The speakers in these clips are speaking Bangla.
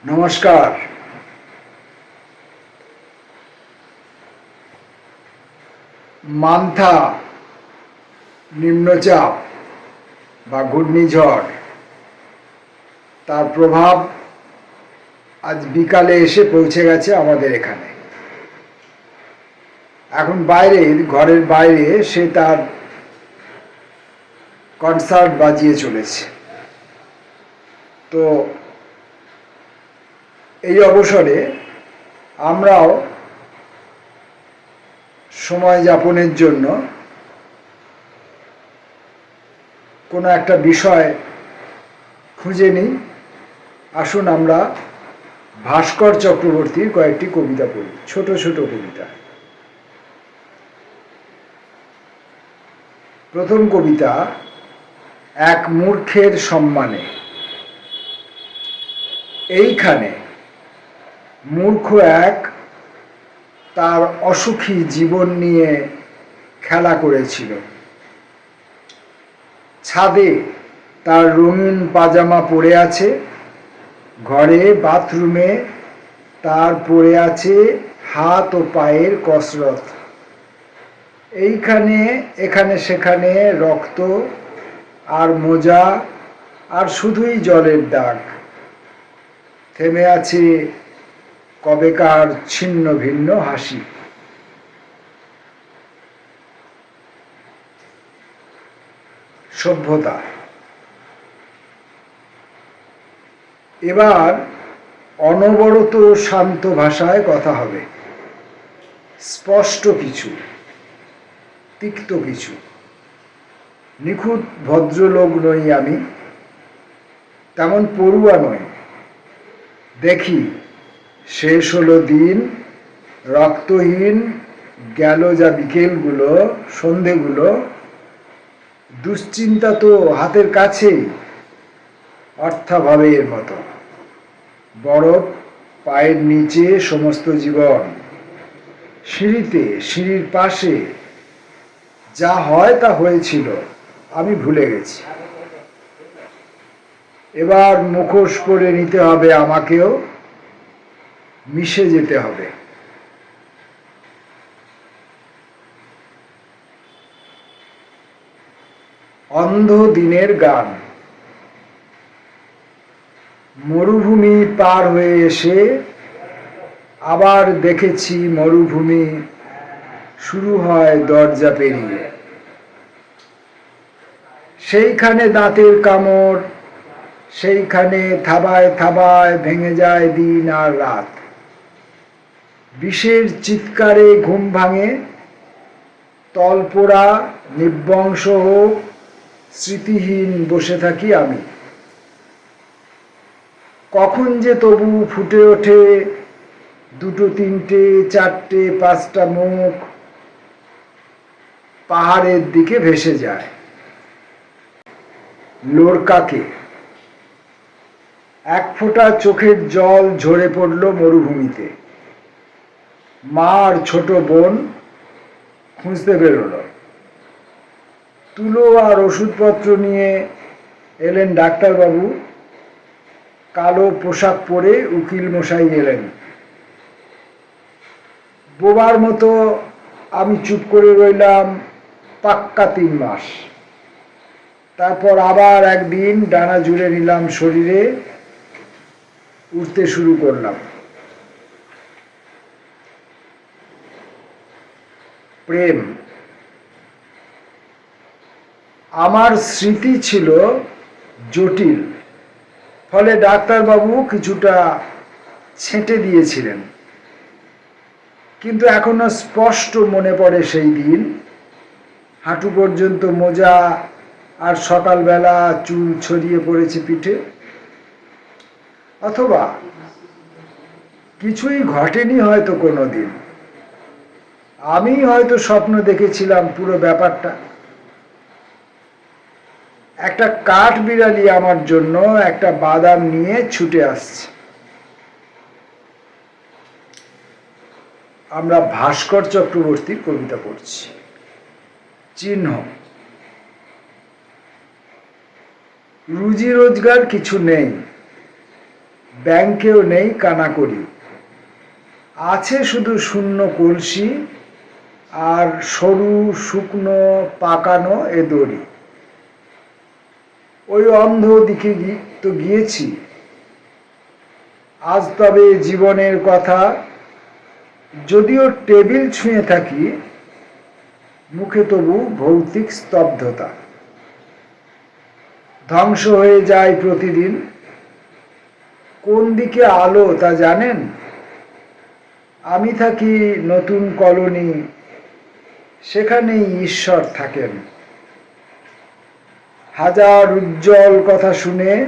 নমস্কার। মান্থা নিম্নচাপ বা ঘূর্ণিঝড় তার প্রভাব আজ বিকালে এসে পৌঁছে গেছে আমাদের এখানে। এখন ঘরের বাইরে সে তার কনসার্ট বাজিয়ে চলেছে। তো এই অবসরে আমরাও সময় যাপনের জন্য কোনো একটা বিষয় খুঁজে নিই। আসুন আমরা ভাস্কর চক্রবর্তীর কয়েকটি কবিতা পড়ি, ছোট ছোট কবিতা। প্রথম কবিতা, এক মূর্খের সম্মানে। এইখানে মূর্খ এক তার অসুখী জীবন নিয়ে খেলা করেছিল। ছাদে তার রঙিন পাজামা পরে আছে, ঘরে বাথরুমে তার পড়ে আছে হাত ও পায়ের কসরত। এইখানে এখানে সেখানে রক্ত আর মোজা আর শুধুই জলের দাগ। থেমে আছে কবেকার ছিন্ন ভিন্ন হাসি। সভ্যতা। এবার অনবরত শান্ত ভাষায় কথা হবে, স্পষ্ট কিছু, তিক্ত কিছু। নিখুঁত ভদ্রলোক নই আমি, তেমন পড়ুয়া নই। দেখি শেষ হলো দিন, রক্তহীন গেল যা বিকেলগুলো, সন্ধেগুলো। দুশ্চিন্তা তো হাতের কাছেই, অর্থাভাবের মতো। বরফ পায়ের নিচে সমস্ত জীবন। সিঁড়িতে, সিঁড়ির পাশে যা হয় তা হয়েছিল, আমি ভুলে গেছি। এবার মুখোশ পরে নিতে হবে আমাকেও, মিশে যেতে হবে। অন্ধ দিনের গান। মরুভূমি পার হয়ে এসে আবার দেখেছি মরুভূমি শুরু হয় দরজা পেরিয়ে। সেইখানে দাঁতের কামড়, সেইখানে থাবায় থাবায় ভেঙে যায় দিন আর রাত। বিষের চিৎকারে ঘুম ভাঙে, তলপোড়া নিবংশ হোক, স্মৃতিহীন বসে থাকি আমি। কখন যে তবু ফুটে ওঠে দুটো তিনটে চারটে পাঁচটা মুখ, পাহাড়ের দিকে ভেসে যায়। লোরকাকে। এক ফোঁটা চোখের জল ঝরে পড়ল মরুভূমিতে। মা আর ছোট বোন খুঁজতে বেরোলো। তুলো আর ওষুধপত্র নিয়ে এলেন ডাক্তারবাবু। কালো পোশাক পরে উকিল মশাই এলেন। বোবার মতো আমি চুপ করে রইলাম পাক্কা 3 মাস। তারপর আবার একদিন ডানা জুড়ে নিলাম শরীরে, উঠতে শুরু করলাম। প্রেম। আমার স্মৃতি ছিল জটিল, ফলে ডাক্তারবাবু কিছুটা ছেঁটে দিয়েছিলেন। কিন্তু এখনো স্পষ্ট মনে পড়ে সেই দিন, হাঁটু পর্যন্ত মোজা আর সকালবেলা চুল ছড়িয়ে পড়েছে পিঠে। অথবা কিছুই ঘটেনি হয়তো কোনোদিন, আমি হয়তো স্বপ্ন দেখেছিলাম পুরো ব্যাপারটা। একটা কাঠ বিড়ালি আমার জন্য একটা বাদাম নিয়ে ছুটে আসছে। আমরা ভাস্কর চক্রবর্তীর কবিতা পড়ছি। চিহ্ন। রুজি রোজগার কিছু নেই, ব্যাংকেও নেই কানাকড়ি, আছে শুধু শূন্য কলসি আর সরু শুকনো পাকানো এ দড়ি। ওই অন্ধ দিকে তো গিয়েছি। আজ তবে জীবনের কথা, যদিও টেবিল ছুঁয়ে থাকি, মুখে তবু ভৌতিক স্তব্ধতা। ধ্বংস হয়ে যায় প্রতিদিন। কোন দিকে আলো তা জানেন? আমি থাকি নতুন কলোনি, সেখানেই ঈশ্বর থাকেন। হাজার উজ্জ্বল কথা শুনে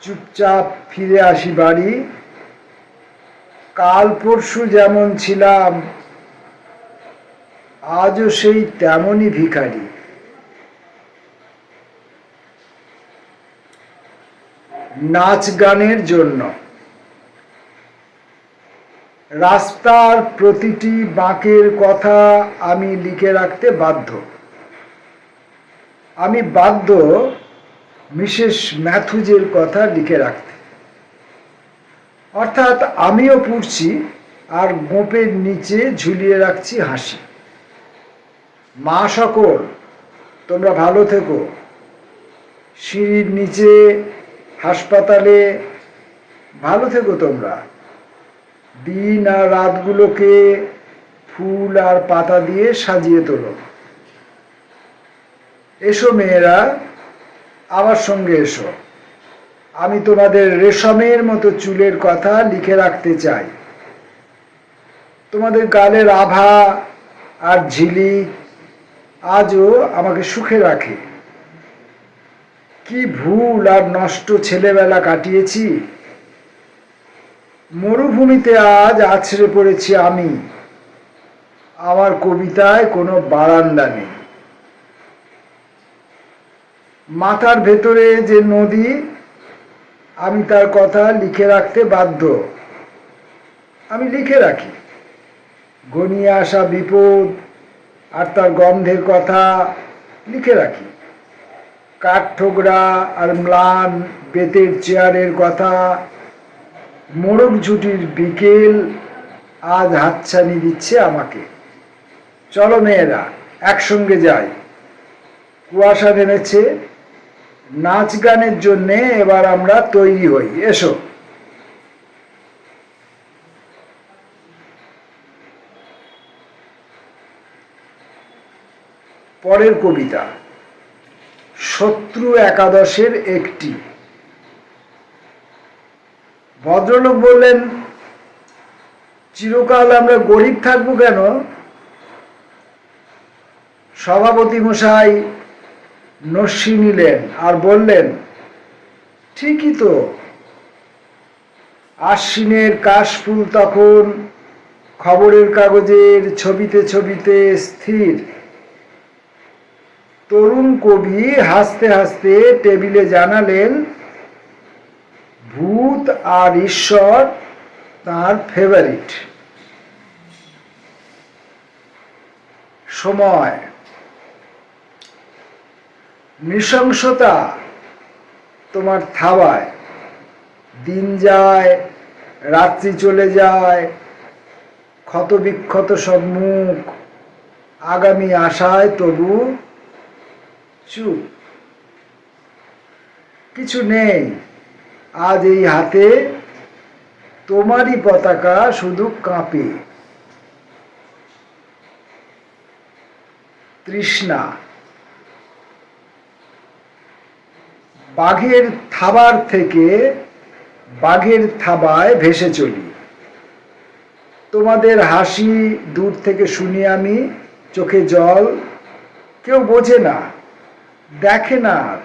চুপচাপ ফিরে আসি বাড়ি। কাল পরশু যেমন ছিলাম, আজও সেই তেমনই ভিখারি। নাচ গানের জন্য রাস্তার প্রতিটি বাঁকের কথা আমি লিখে রাখতে বাধ্য। আমি বাধ্য মিসেস ম্যাথুজের কথা লিখে রাখতে। অর্থাৎ আমিও পড়ছি আর গোপের নিচে ঝুলিয়ে রাখছি হাসি। মা সকল, তোমরা ভালো থেকো। সিঁড়ির নিচে, হাসপাতালে, ভালো থেকো তোমরা। দিন আর রাতগুলোকে ফুল আর পাতা দিয়ে সাজিয়ে তোলো। এসো মেয়েরা, আমার সঙ্গে এসো। আমি তোমাদের রেশমের মতো চুলের কথা লিখে রাখতে চাই। তোমাদের গালের আভা আর ঝিলিক আজও আমাকে সুখে রাখে। কি ভুল আর নষ্ট ছেলেবেলা কাটিয়েছি। মরুভূমিতে আজ আছড়ে পড়েছি আমি। আমার কবিতায় কোনো বারান্দা নেই। মাথার ভেতরে যে নদী, আমি তার কথা লিখে রাখতে বাধ্য। আমি লিখে রাখি ঘনিয়ে আসা বিপদ আর তার গন্ধের কথা লিখে রাখি। কাঠঠোকরা আর ম্লান বেতের চেয়ারের কথা। মোড়ক ঝুটির বিকেল আজ হাতছানি দিচ্ছে আমাকে। চলো মেয়েরা, একসঙ্গে যাই। কুয়াশা নেমেছে। নাচ গানের জন্যে এবার আমরা তৈরি হই। এসো। পরের কবিতা শত্রু একাদশের একটি। ভদ্রলোক বললেন, চিরকাল আমরা গরিব থাকবো কেন? সভাপতি মশাই নস্যি নিলেন আর বললেন, ঠিকই তো। আশ্বিনের কাশফুল তখন খবরের কাগজের ছবিতে ছবিতে স্থির। তরুণ কবি হাসতে হাসতে টেবিলে জানালেন, ভূত আর ঈশ্বর তার ফেভারিট। সময়, নৃশংসতা তোমার থাবায়। দিন যায়, রাত্রি চলে যায়, ক্ষত বিক্ষত সব মুখ, আগামী আশায় তবু চুপ। কিছু নেই আজ এই হাতে, তোমারই পতাকা শুধু কাঁপে। তৃষ্ণা, বাঘের থাবার থেকে বাঘের থাবায় ভেসে চলি। তোমাদের হাসি দূর থেকে শুনি আমি, চোখে জল। কেউ বোঝে না, দেখে না, আর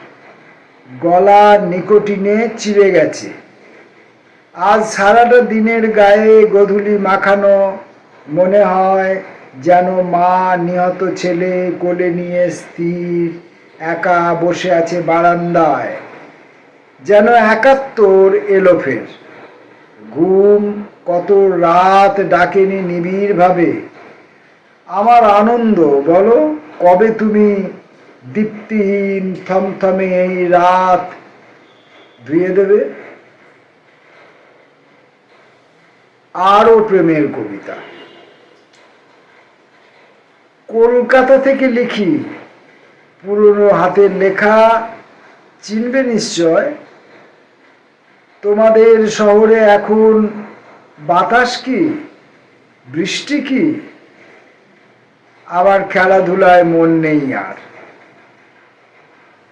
গলা নিকোটিনে চিড়ে গেছে। আজ সারাটা দিনের গায়ে গোধূলি মাখানো। মনে হয় যেন মা নিহত ছেলে কোলে নিয়ে স্থির একা বসে আছে বারান্দায়। যেন ৭১ এলো ফের। ঘুম কত রাত ডাকেনি নিবিড় ভাবে। আমার আনন্দ, বলো কবে তুমি দীপ্তিহীন থমথমে এই রাত ধুয়ে দেবে? আরও প্রেমের কবিতা। কলকাতা থেকে লিখি, পুরনো হাতের লেখা চিনবে নিশ্চয়। তোমাদের শহরে এখন বাতাস কি, বৃষ্টি কি, আবার খেলাধুলায় মন নেই আর।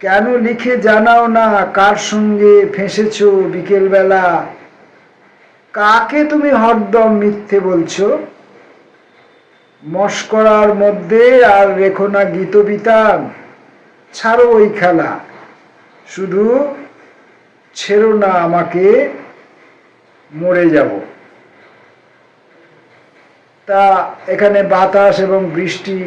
কেন লিখে জানাও না কার সঙ্গে ফেঁসেছ বিকেলবেলা, কাকে তুমি হরদম মিথ্যে বলছো। মস্করার মধ্যে আর রেখো না গীতবিতান, ছাড়ো ওই খেলা, শুধু ছেড়ো না আমাকে, মরে যাব। তা এখানে বাতাস এবং বৃষ্টি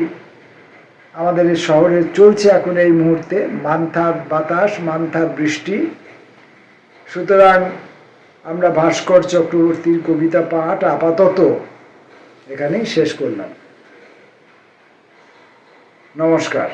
আমাদের এই শহরে চলছে এখন এই মুহূর্তে, মান্থার বাতাস, মান্থার বৃষ্টি। সুতরাং আমরা ভাস্কর চক্রবর্তীর কবিতা পাঠ আপাতত এখানেই শেষ করলাম। নমস্কার।